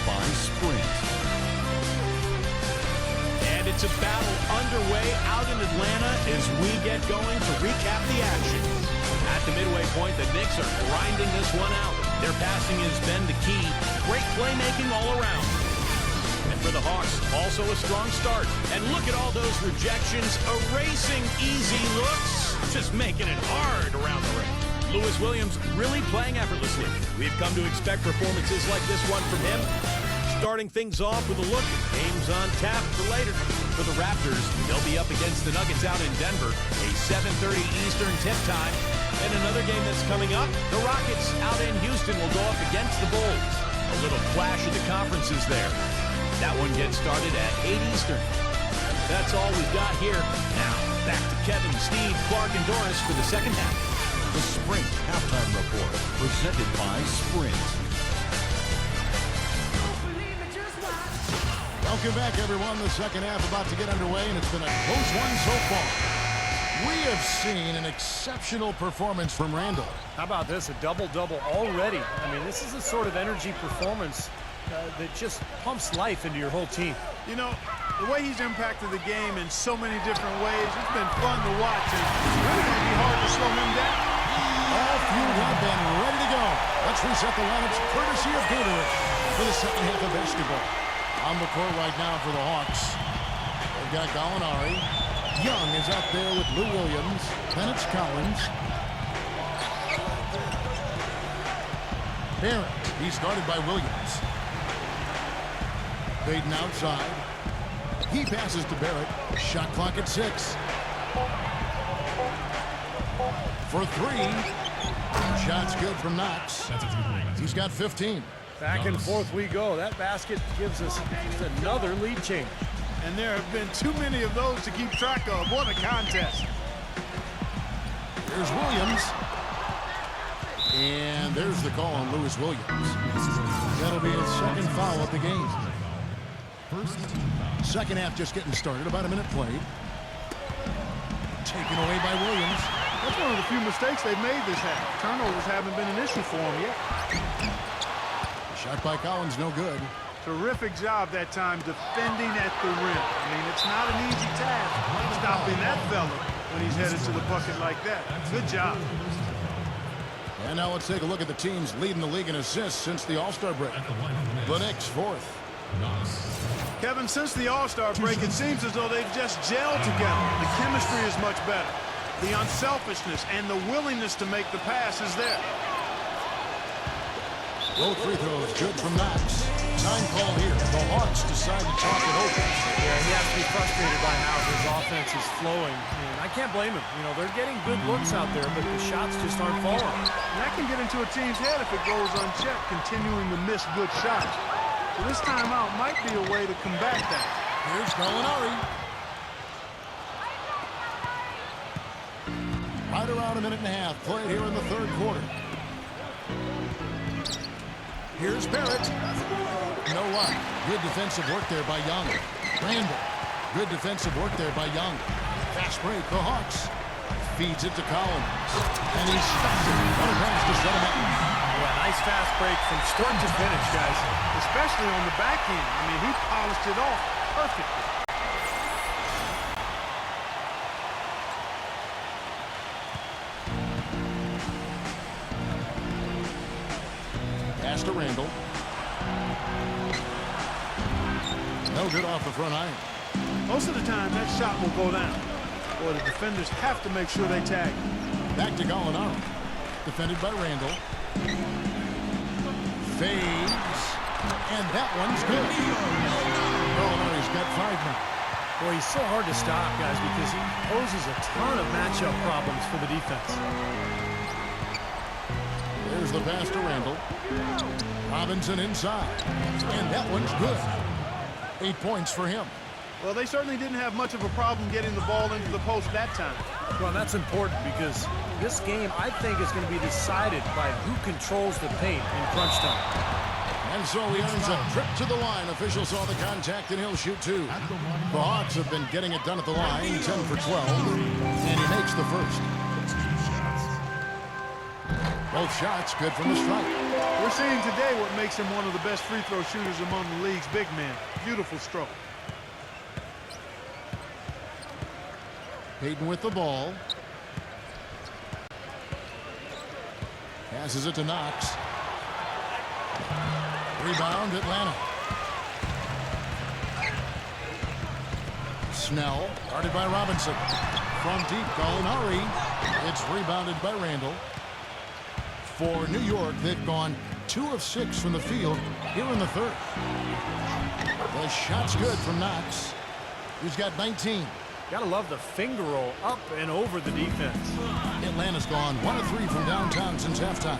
by sprint. And it's a battle underway out in Atlanta as we get going to recap the action. At the midway point, the Knicks are grinding this one out. Their passing has been the key. Great playmaking all around. And for the Hawks, also a strong start. And look at all those rejections, erasing easy looks, just making it hard around the rim. Lewis Williams really playing effortlessly. We've come to expect performances like this one from him. Starting things off with a look at games on tap for later. For the Raptors, they'll be up against the Nuggets out in Denver. A 7:30 Eastern tip time. And another game that's coming up, the Rockets out in Houston will go up against the Bulls. A little clash of the conferences there. That one gets started at 8 Eastern. That's all we've got here. Now, back to Kevin, Steve, Clark, and Doris for the second half. The Sprint Halftime Report, presented by Sprint. Welcome back, everyone. The second half about to get underway, and it's been a close one so far. We have seen an exceptional performance from Randall. How about this? A double-double already. I mean, this is the sort of energy performance that just pumps life into your whole team. You know, the way he's impacted the game in so many different ways, it's been fun to watch, and it's really going to be hard to slow him down. All fueled up and ready to go. Let's reset the lineups courtesy of Gatorade for the second half of basketball. On the court right now for the Hawks. They've got Gallinari. Young is out there with Lou Williams. Then it's Collins. Barrett. He's guarded by Williams. Baden outside. He passes to Barrett. Shot clock at 6. For 3. Shot's good from Knox. He's got 15. Back and forth we go. That basket gives us just another lead change. And there have been too many of those to keep track of. What a contest. There's Williams. And there's the call on Lewis Williams. That'll be his second foul of the game. Second half just getting started. About a minute played. Taken away by Williams. That's one of the few mistakes they've made this half. Turnovers haven't been an issue for him yet. Shot by Collins, no good. Terrific job that time defending at the rim. I mean, it's not an easy task stopping that fella when he's headed to the bucket like that. Good job. And now let's take a look at the teams leading the league in assists since the All-Star break. The Knicks, fourth. Kevin, since the All-Star break, it seems as though they've just gelled together. The chemistry is much better. The unselfishness and the willingness to make the pass is there. Both free throws good from Knox. Time call here. The Hawks decide to talk it over. Yeah, he has to be frustrated by how his offense is flowing. And I can't blame him. You know, they're getting good looks out there, but the shots just aren't falling. And that can get into a team's head if it goes unchecked, continuing to miss good shots. So this timeout might be a way to combat that. Here's Gallinari. Right around a minute and a half played here in the third quarter. Here's Barrett. No luck. Good defensive work there by Young. Randall. Good defensive work there by Young. Fast break, the Hawks. Feeds it to Collins. And he stops it. What a pass to set him up. Yeah, nice fast break from start to finish, guys. Especially on the back end. I mean, he polished it off perfectly. Pass to Randall. No good off the front iron. Most of the time, that shot will go down. Boy, the defenders have to make sure they tag. Back to Gallinari. Defended by Randall. Fades. And that one's good. Gallinari's got 5 now. Boy, he's so hard to stop, guys, because he poses a ton of matchup problems for the defense. There's the pass to Randall. Robinson inside. And that one's good. 8 points for him. Well, they certainly didn't have much of a problem getting the ball into the post that time. Well, that's important because this game, I think, is going to be decided by who controls the paint in crunch time. And so he earns a trip to the line. Official saw the contact, and he'll shoot 2. The Hawks have been getting it done at the line, 10 for 12. And he makes the first. Both shots good from the stripe. We're seeing today what makes him one of the best free throw shooters among the league's big men. Beautiful stroke. Payton with the ball. Passes it to Knox. Rebound, Atlanta. Snell, guarded by Robinson. From deep, Gallinari. It's rebounded by Randall. For New York, they've gone 2 of 6 from the field here in the third. The shot's good from Knox. He's got 19. Gotta love the finger roll up and over the defense. Atlanta's gone 1 of 3 from downtown since halftime.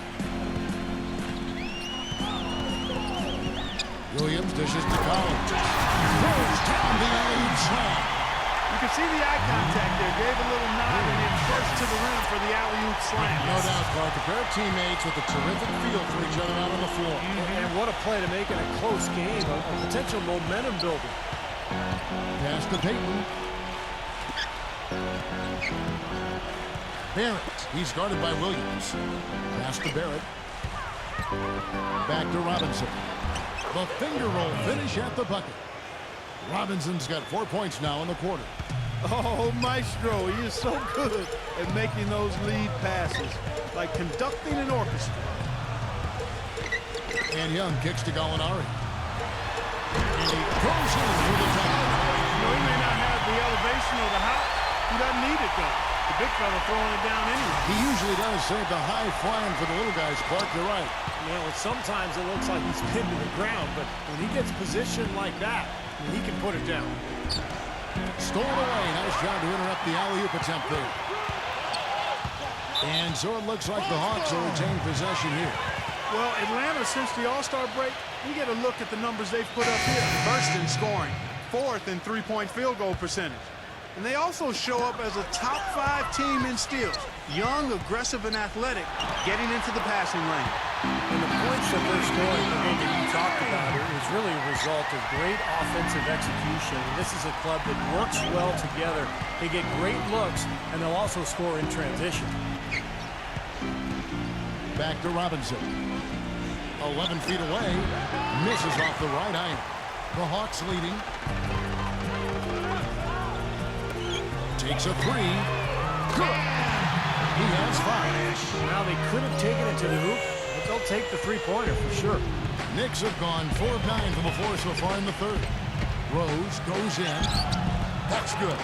Williams dishes to Collins. Throws down the alley-oop slam. You can see the eye contact there. Gave a little nod and then burst to the rim for the alley-oop slam. No doubt, Clark. A pair of teammates with a terrific feel for each other out on the floor. And what a play to make it a close game, a potential momentum builder. Pass to Payton. Barrett. He's guarded by Williams. Pass to Barrett. Back to Robinson. The finger roll finish at the bucket. Robinson's got 4 points now in the quarter. Oh, Maestro, he is so good at making those lead passes, like conducting an orchestra. And Young kicks to Gallinari. And he goes in for the top. You know, he may not have the elevation or the height. He doesn't need it, though. The big fella throwing it down anyway. He usually does save the high flying for the little guys, Clark. You're right. You know, sometimes it looks like he's pinned to the ground, but when he gets positioned like that, he can put it down. Stolen away. Nice job to interrupt the alley-oop attempt there. And so it looks like the Hawks will retain possession here. Well, Atlanta, since the All-Star break, we get a look at the numbers they've put up here. First in scoring, 4th in three-point field goal percentage. And they also show up as a top 5 team in steals. Young, aggressive, and athletic, getting into the passing lane. And the points that they're scoring, the game that you talked about, is really a result of great offensive execution. And this is a club that works well together. They get great looks, and they'll also score in transition. Back to Robinson. 11 feet away. Misses off the right iron. The Hawks leading. Takes a 3. Good. He has 5. Now they could have taken it to the hoop, but they'll take the three-pointer for sure. Knicks have gone 4 of 9 from the floor so far in the third. Rose goes in. That's good.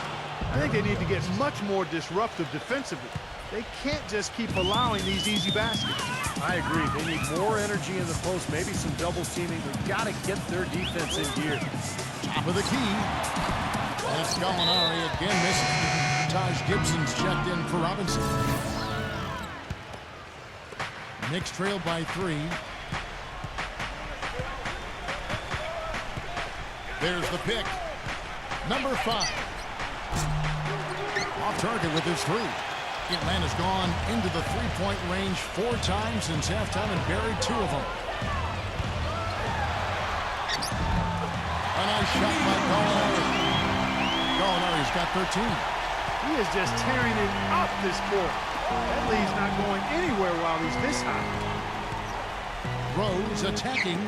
I think they need to get much more disruptive defensively. They can't just keep allowing these easy baskets. I agree. They need more energy in the post, maybe some double teaming. They've got to get their defense in gear. Top of the key. That's Gallinari again missing. Taj Gibson's checked in for Robinson. Knicks trailed by 3. There's the pick. Number 5. Off target with his 3. Atlanta's gone into the three-point range 4 times since halftime and buried 2 of them. A nice shot by Gallinari. Gallinari's got 13. He is just tearing it up this court. That lead's not going anywhere while he's this high. Rose attacking.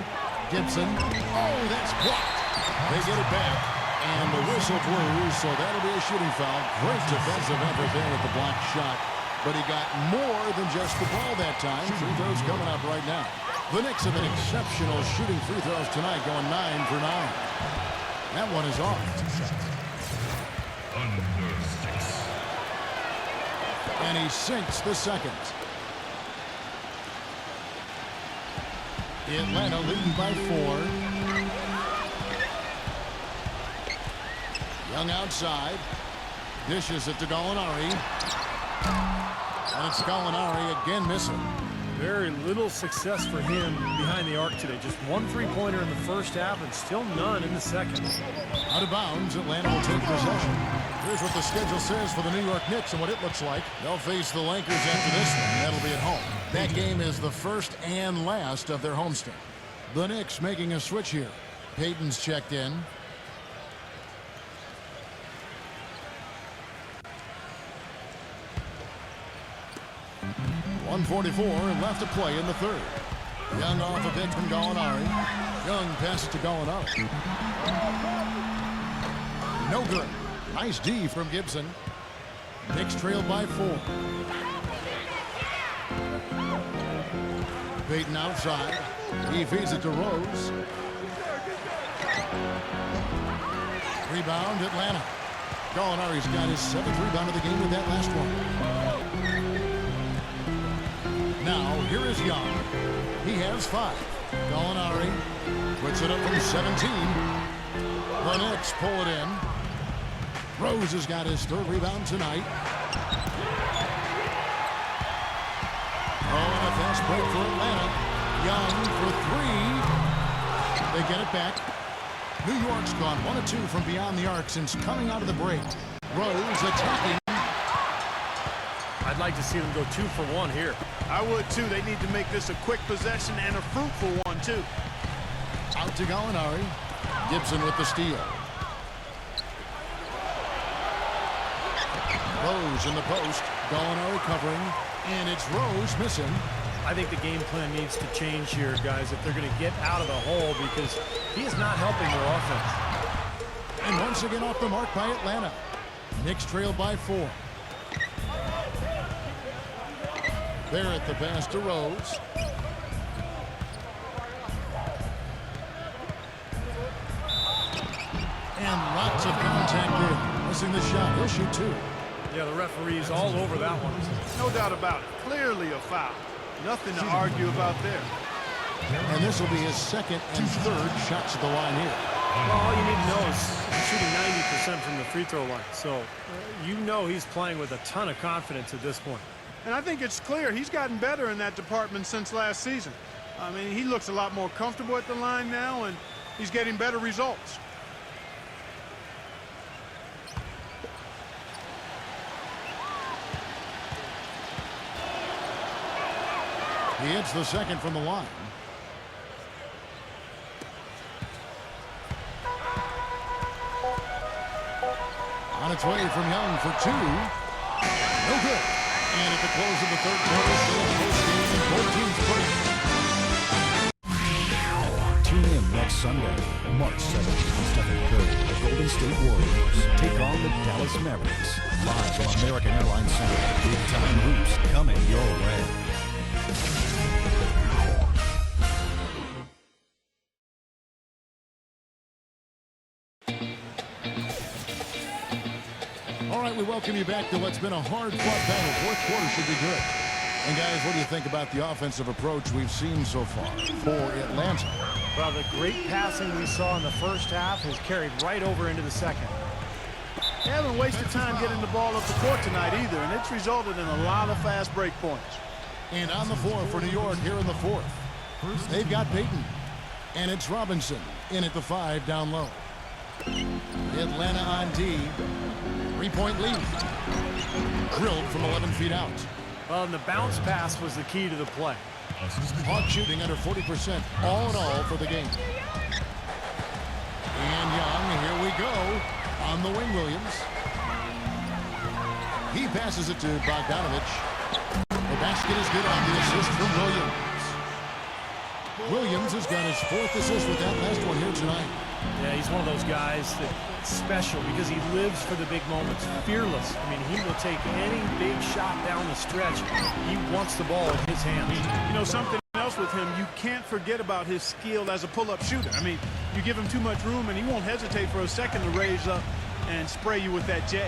Gibson. Oh, that's blocked. They get it back. And the whistle blew, so that'll be a shooting foul. Great defensive effort there with the blocked shot. But he got more than just the ball that time. Free throws coming up right now. The Knicks have been exceptional shooting free throws tonight, going 9 for 9. That one is off. And he sinks the second. Atlanta leading by 4. Young outside. Dishes it to Gallinari. And it's Gallinari again missing. Very little success for him behind the arc today. Just 1 three-pointer in the first half and still none in the second. Out of bounds, Atlanta will take possession. Here's what the schedule says for the New York Knicks and what it looks like. They'll face the Lakers after this one. That'll be at home. That game is the first and last of their homestand. The Knicks making a switch here. Payton's checked in. 1:44 left to play in the third. Young off a pitch from Gallinari. Young passes to Gallinari. No good. Nice D from Gibson. Knicks trail by 4. Payton outside. He feeds it to Rose. Rebound, Atlanta. Gallinari's got his 7th rebound of the game with that last one. Now, here is Young. He has 5. Gallinari puts it up from 17. The Knicks pull it in. Rose has got his 3rd rebound tonight. Oh, and a fast break for Atlanta. Young for 3. They get it back. New York's gone 1 of 2 from beyond the arc since coming out of the break. Rose attacking. I'd like to see them go 2 for 1 here. I would too. They need to make this a quick possession and a fruitful one too. Out to Gallinari. Gibson with the steal. Rose in the post. Gallinari covering. And it's Rose missing. I think the game plan needs to change here, guys, if they're going to get out of the hole, because he is not helping their offense. And once again off the mark by Atlanta. Knicks trail by 4. Barrett the pass to Rose. And lots of contact there. Missing the shot. He'll shoot 2. Yeah, the referee's all over that one. No doubt about it. Clearly a foul. Nothing to argue about there. And this will be his 2nd and 3rd shots at the line here. Well, all you need to know is he's shooting 90% from the free throw line. So you know he's playing with a ton of confidence at this point. And I think it's clear he's gotten better in that department since last season. I mean, he looks a lot more comfortable at the line now, and he's getting better results. He hits the 2nd from the line. On its way from Young for 2. No good. And at the close of the 3rd quarter, still in the post game, 14th break. Tune in next Sunday, March 7th, Stephen Curry, the Golden State Warriors take on the Dallas Mavericks. Live on American Airlines Center. Big time hoops coming your way. All right, we welcome you back to what's been a hard-fought battle. 4th quarter should be good. And guys, what do you think about the offensive approach we've seen so far for Atlanta? Well, the great passing we saw in the first half has carried right over into the second. They haven't wasted time getting the ball up the court tonight either, and it's resulted in a lot of fast break points. And on the floor for New York here in the 4th. They've got Payton. And it's Robinson in at the 5 down low. Atlanta on D. 3-point lead. Drilled from 11 feet out. Well, and the bounce pass was the key to the play. Hawks shooting under 40% all in all for the game. And Young, here we go on the wing. Williams. He passes it to Bogdanovich. The basket is good on the assist from Williams. Williams has got his 4th assist with that last one here tonight. Yeah, he's one of those guys that's special because he lives for the big moments. Fearless. I mean, he will take any big shot down the stretch. He wants the ball in his hands. You know, something else with him, you can't forget about his skill as a pull-up shooter. I mean, you give him too much room, and he won't hesitate for a second to raise up and spray you with that J.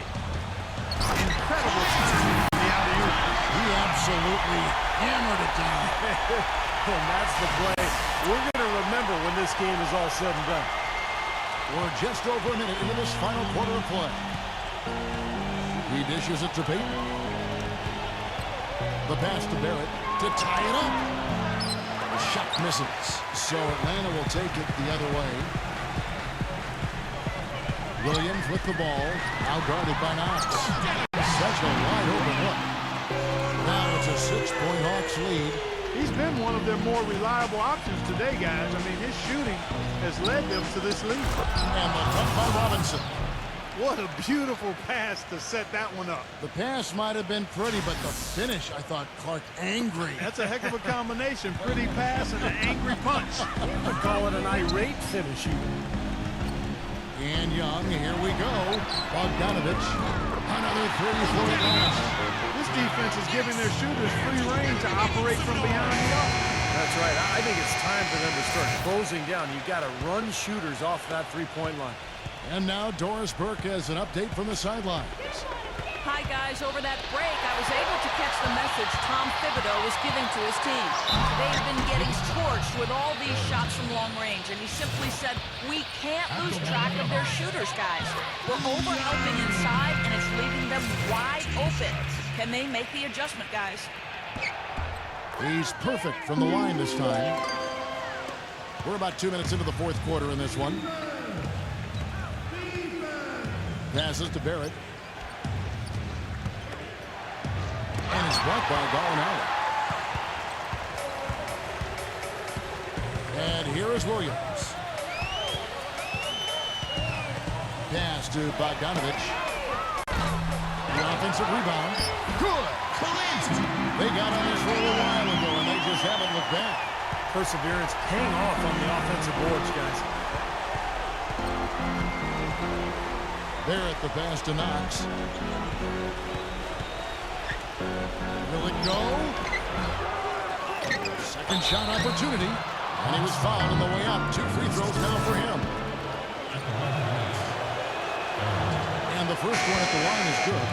Incredible time in the alley-oop. He absolutely hammered it down. And that's the play we're going to remember when this game is all said and done. We're just over a minute into this final quarter of play. He dishes it to Payton. The pass to Barrett to tie it up. The shot misses. So Atlanta will take it the other way. Williams with the ball. Now guarded by Knox. Such a wide open look. Now it's a 6-point Hawks lead. He's been one of their more reliable options today, guys. I mean, his shooting has led them to this lead. And the cut by Robinson. What a beautiful pass to set that one up. The pass might have been pretty, but the finish, I thought, Clark, angry. That's a heck of a combination. Pretty pass and an angry punch. I call it an irate finish. And Young, here we go. Bogdanovich, another three-point pass. This defense is giving their shooters free rein to operate from behind the arc. That's right. I think it's time for them to start closing down. You've got to run shooters off that three-point line. And now Doris Burke has an update from the sidelines. Hi, guys. Over that break, I was able to catch the message Tom Thibodeau was giving to his team. They've been getting torched with all these shots from long range, and he simply said, we can't lose track of their shooters, guys. We're overhelping inside, and it's leaving them wide open. Can they make the adjustment, guys? He's perfect from the line this time. We're about 2 minutes into the fourth quarter in this one. Passes to Barrett. And it's blocked by Gallinari. And here is Williams. Pass to Bogdanovich. The offensive rebound. Good. They got on this roll a while ago, and they just haven't looked back. Perseverance paying off on the offensive boards, guys. Barrett, the pass to Knox. Will it go? Second shot opportunity. And he was fouled on the way up. 2 free throws now for him. And the first one at the line is good.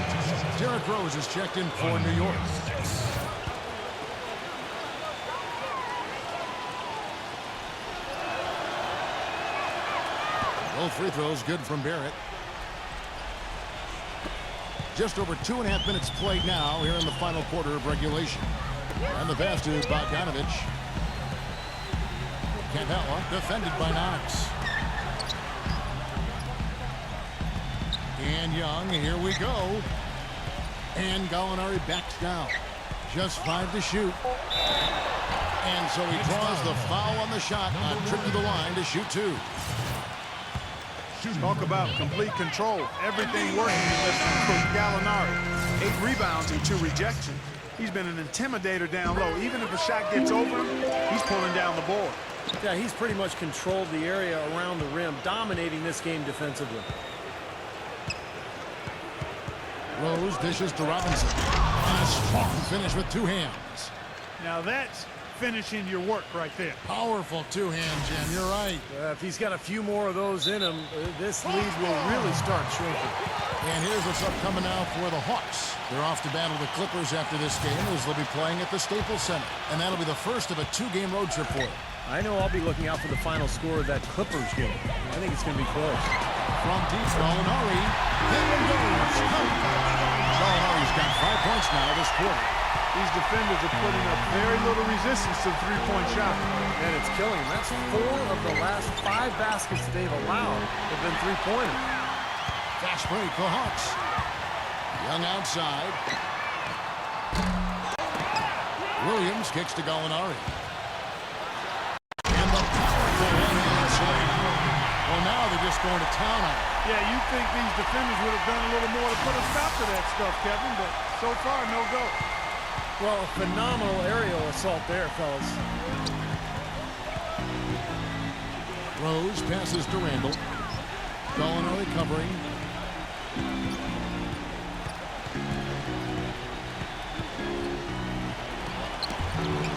Derrick Rose is checked in for New York. Both free throws good from Barrett. Just over 2.5 minutes played now here in the final quarter of regulation. And the pass to Bogdanovich. Cantella defended by Knox. And Young, here we go. And Gallinari backs down. Just 5 to shoot. And so he draws the foul on the shot on trip to the line to shoot 2. Talk about complete control. Everything working for Gallinari. 8 rebounds and 2 rejections. He's been an intimidator down low. Even if a shot gets over him, he's pulling down the board. Yeah, he's pretty much controlled the area around the rim, dominating this game defensively. Rose dishes to Robinson. And a strong finish with 2 hands. Now that's finishing your work right there. Powerful 2-hand jam. You're right. If he's got a few more of those in him, this lead will really start shrinking. And here's what's upcoming now for the Hawks. They're off to battle the Clippers after this game, as they'll be playing at the Staples Center. And that'll be the first of a 2-game road trip for them. I know I'll be looking out for the final score of that Clippers game. I think it's going to be close. From deep, Gallinari. There it goes. Gallinari's got 5 points now this quarter. These defenders are putting up very little resistance to the three-point shot. And it's killing them. That's 4 of the last 5 baskets they've allowed have been three-pointers. Fast break for Hawks. Young outside. Williams kicks to Gallinari. And the powerful one-hand slam. Well, now they're just going to town on it. Yeah, you think these defenders would have done a little more to put a stop to that stuff, Kevin, but so far, no go. Well, a phenomenal aerial assault there, fellas. Rose passes to Randall. Gallinari covering.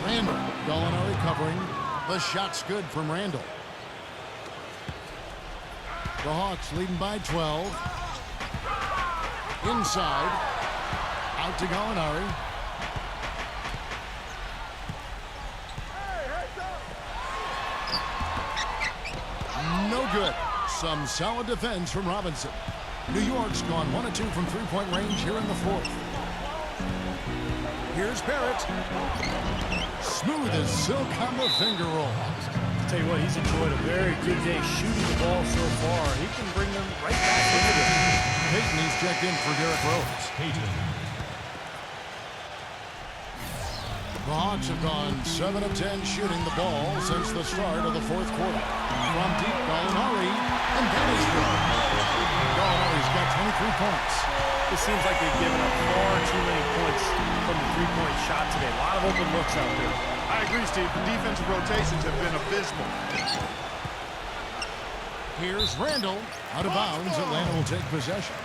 Randall. Gallinari covering. The shot's good from Randall. The Hawks leading by 12. Inside. Out to Gallinari. No good. Some solid defense from Robinson. New York's gone 1 of 2 from three-point range here in the fourth. Here's Barrett. Smooth as silk on the finger roll. I'll tell you what, he's enjoyed a very good day shooting the ball so far. He can bring them right back into this. Payton, he's checked in for Derrick Rose. The Hawks have gone 7 of 10 shooting the ball since the start of the fourth quarter. From deep, Gallinari, and that is good. Gallinari's got points. It seems like they've given up far too many points from the three-point shot today. A lot of open looks out there. I agree, Steve. The defensive rotations have been abysmal. Here's Randall. Out of bounds. Atlanta will take possession.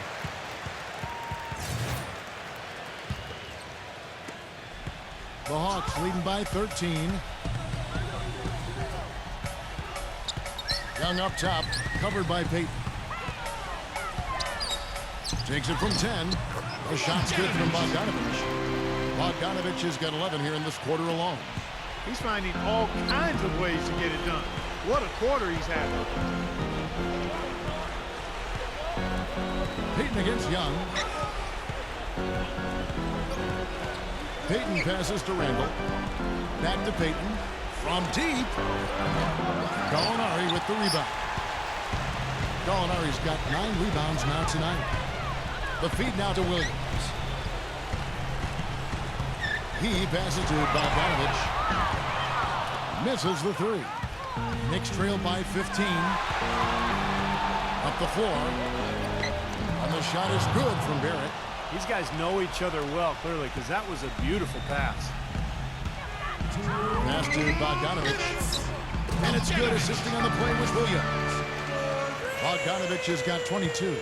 The Hawks leading by 13. Young up top, covered by Payton. Takes it from 10. The shot's good from Bogdanovich. Bogdanovich has got 11 here in this quarter alone. He's finding all kinds of ways to get it done. What a quarter he's having. Payton against Young. Payton passes to Randall. Back to Payton. From deep. Gallinari with the rebound. Gallinari's got 9 rebounds now tonight. The feed now to Williams. He passes to Bogdanovich. Misses the 3. Knicks trail by 15. Up the floor. And the shot is good from Barrett. These guys know each other well, clearly, because that was a beautiful pass. Pass to Bogdanovich. And it's good, assisting on the play with Williams. Bogdanovich has got 22.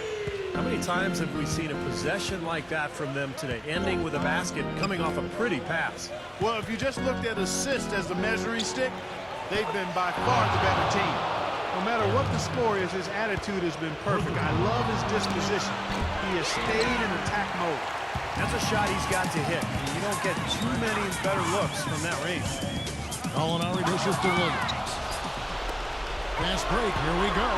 How many times have we seen a possession like that from them today, ending with a basket coming off a pretty pass? Well, if you just looked at assists as the measuring stick, they've been by far the better team. No matter what the score is, his attitude has been perfect. I love his disposition. He has stayed in attack mode. That's a shot he's got to hit. You don't get too many better looks from that range. Gallinari dishes to Williams. Fast break, here we go.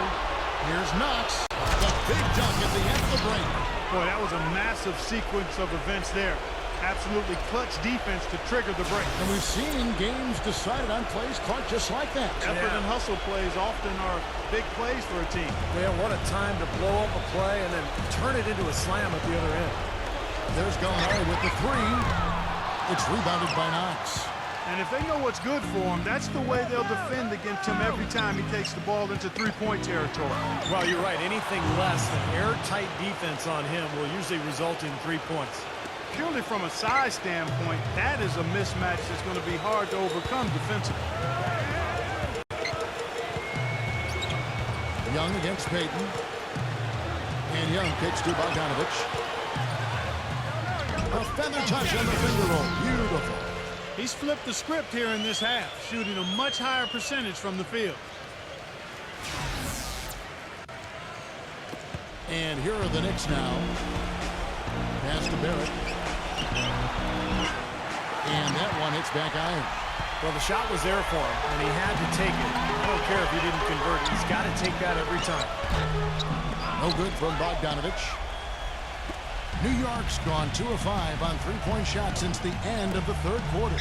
Here's Knox. The big dunk at the end of the break. Boy, that was a massive sequence of events there. Absolutely clutch defense to trigger the break. And we've seen games decided on plays caught just like that. Effort and hustle plays often are big plays for a team. Well, what a time to blow up a play and then turn it into a slam at the other end. There's Gallinari with the 3. It's rebounded by Knox. And if they know what's good for him, that's the way they'll defend against him every time he takes the ball into three-point territory. Well, you're right. Anything less than airtight defense on him will usually result in 3 points. Purely from a size standpoint, that is a mismatch that's going to be hard to overcome defensively. Young against Payton. And Young kicks to Bogdanovich. A feather touch on the finger roll. Beautiful. He's flipped the script here in this half, shooting a much higher percentage from the field. And here are the Knicks now. Pass to Barrett. And that one hits back iron. Well, the shot was there for him, and he had to take it. I don't care if he didn't convert it. He's got to take that every time. No good from Bogdanovich. New York's gone 2 of 5 on three-point shots since the end of the third quarter.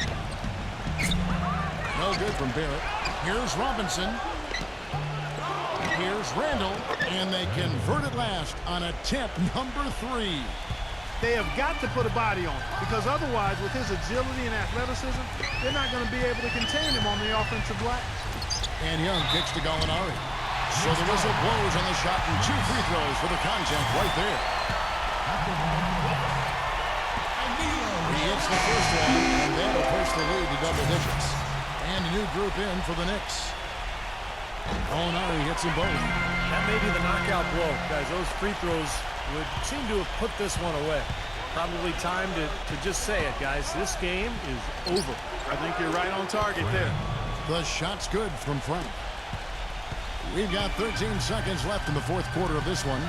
No good from Barrett. Here's Robinson. Here's Randall. And they convert at last on attempt number 3. They have got to put a body on him, because otherwise, with his agility and athleticism, they're not going to be able to contain him on the offensive glass. And Young kicks to Gallinari. So the whistle blows on the shot, and 2 free throws for the contact right there. He hits the first one, and that'll push the lead to double digits. And a new group in for the Knicks. Gallinari hits them both. That may be the knockout blow, guys. Those free throws would seem to have put this one away. Probably time to just say it, guys. This game is over. I think you're right on target there. The shot's good from Frank. We've got 13 seconds left in the fourth quarter of this one.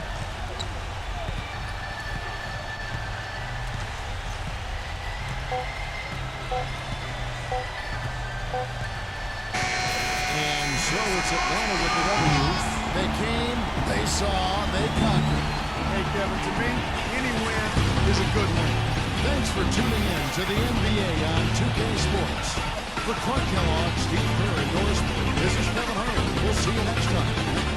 And so it's Atlanta with the W. They came, they saw, they conquered. Hey, Kevin, to me, any win is a good win. Thanks for tuning in to the NBA on 2K Sports. For Clark Kellogg, Steve Kerr, and Doris, this is Kevin Hart. We'll see you next time.